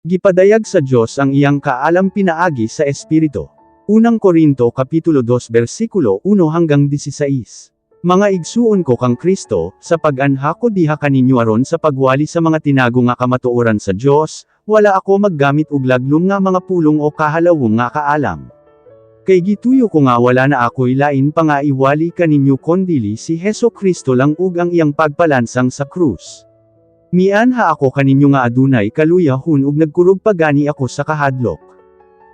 Gipadayag sa Diyos ang iyang kaalam pinaagi sa Espiritu. Unang Korinto Kapitulo 2 versikulo 1 hanggang 16. Mga igsuon ko kang Kristo, sa pag-anha ko diha kaninyo aron sa pagwali sa mga tinago nga kamatuoran sa Diyos, wala ako maggamit og laglum nga mga pulong o kahalawong nga kaalam. Kay gituyo ko nga wala na ako'y lain pa nga iwali kaninyo kondili si Heso Kristo lang ug ang iyang pagpalansang sa krus. Mianha ako kaninyo nga adunay kaluyahon ug nagkurog pagani ako sa kahadlok.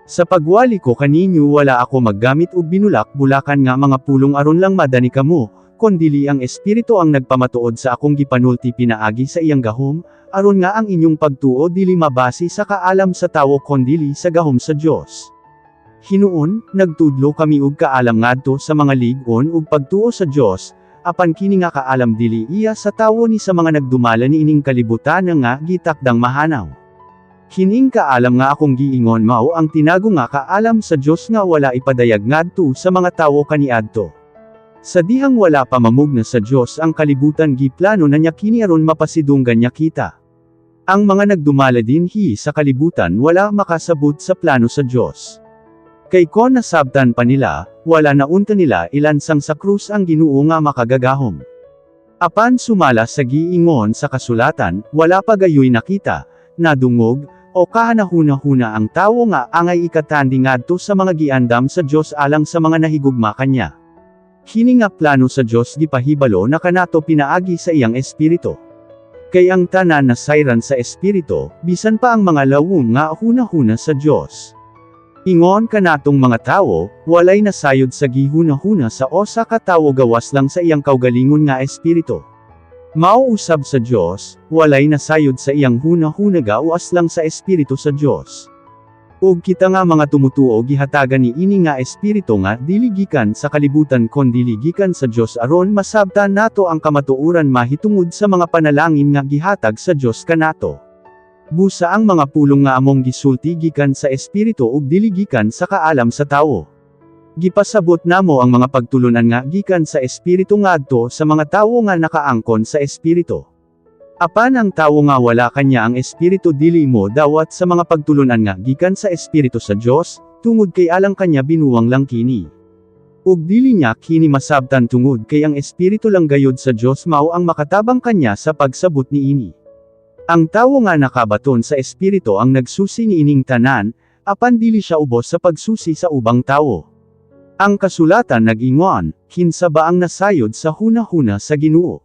Sa pagwali ko kaninyo wala ako maggamit og binulak-bulakan nga mga pulong aron lang madani kamo, kondili ang Espiritu ang nagpamatuod sa akong gipanulti pinaagi sa iyang gahom, aron nga ang inyong pagtuo dili mabasi sa kaalam sa tawo kondili sa gahom sa Dios. Hinuon, nagtudlo kami ug kaalam ngadto sa mga lig-on ug pagtuo sa Dios, apan kini nga kaalam dili iya sa tawo ni sa mga nagdumala ni ining kalibutan nga gitakdang mahanaw. Kining kaalam nga akong giingon mao ang tinago nga kaalam sa Dios nga wala ipadayag ngadto sa mga tawo kaniadto. Sa dihang wala pa mamugna sa Dios ang kalibutan giplano na niya kini aron mapasidunggan niya kita. Ang mga nagdumala dinhi sa kalibutan wala makasabot sa plano sa Dios. Kay kon nasabtan pa nila, wala na unta nila ilansang sa krus ang Ginoo nga makagagahom. Apan sumala sa giingon sa kasulatan, wala pa gayoy nakita, nadungog, o kahanahuna-huna ang tawo nga angay ikatandi ngadto sa mga giandam sa Dios alang sa mga nahigugma kanya. Kini nga plano sa Dios gipahibalo na kanato pinaagi sa iyang espiritu. Kay ang tanan nasayran sa espiritu, bisan pa ang mga lawom nga hunahuna sa Dios. Ingon kanatong mga tawo, walay nasayod sa gihuna-huna sa osa ka tawo gawas lang sa iyang kaugalingon nga espiritu. Mauusab sa Dios, walay nasayod sa iyang huna-huna gawas lang sa espiritu sa Dios. Ug kita nga mga tumutuo gihatagan ni ini nga espiritu nga dili gikan sa kalibutan kon dili gikan sa Dios aron masabtan nato ang kamatuoran mahitungod sa mga panalangin nga gihatag sa Dios kanato. Busa ang mga pulong nga among gisulti gikan sa espiritu ug dili gikan sa kaalam sa tawo. Gipasabot namo ang mga pagtulunan nga gikan sa espiritu ngadto sa mga tawo nga nakaangkon sa espiritu. Apan ang tawo nga wala kanya ang espiritu dili mo dawat sa mga pagtulunan nga gikan sa espiritu sa Dios, tungod kay alang kanya binuwang lang kini. Ug dili niya kini masabtan tungod kay ang espiritu lang gayud sa Dios mao ang makatabang kanya sa pagsabot niini. Ang tawo nga nakabaton sa espiritu ang nagsusi ni ining tanan, apan dili siya ubos sa pagsusi sa ubang tawo. Ang kasulatan nag-ingon, kinsa ba ang nasayod sa hunahuna sa Ginoo?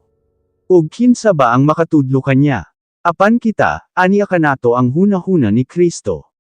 Ug kinsa ba ang makatudlo kanya? Apan kita, aniya kanato ang hunahuna ni Kristo.